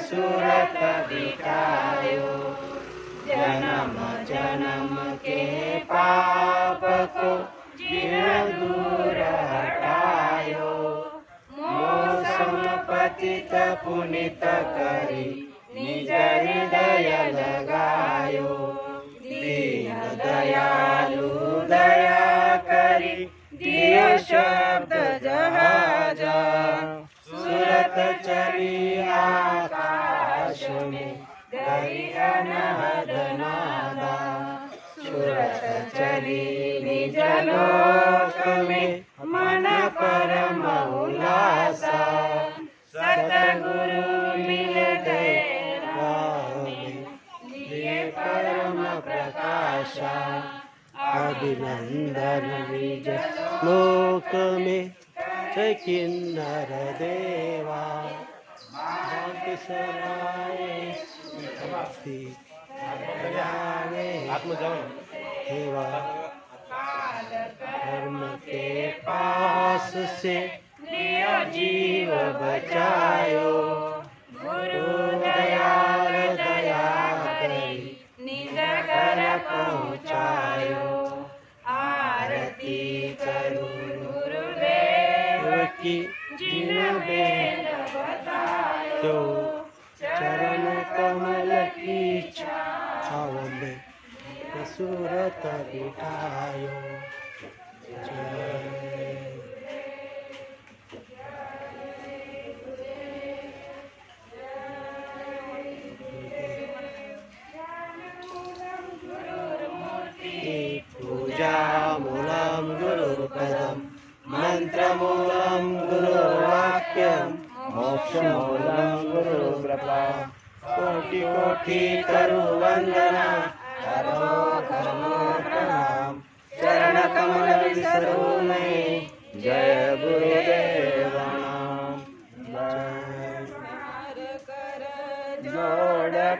सुरत बिठायो। जन्म जन्म के पाप को जिन दूर हटायो। मोसम पतित पुनित करी निज हृदय लगायो। दीन दयालु दया करी दियो शब्द जहाजा। सुरत चली आकाश में गई अनहद नादा। सुरत चली निज लोक में मन परम उल्लासा। सतगुरु मिल गए राह में लिए परम प्रकाशा। अभिनंदन निज लोक में जय किन्नर देवा। धर्म के पास से लियो जीव बचायो। गुरु दयाल दया करी निज घर पहुँचायो। आरती करूं गुरुदेव की जिन वेद बतायो। चरण कमल की छाव में सुरत बिठायो। पूजा मूलम गुरुपदम मंत्रमूलम गुरुवाक्यम मोक्षमूलम गुरुकृपा। कोटि कोटि करु वंदना करो करो प्रणाम। चरण कमल विसरो नहीं। जय गुरुदेव।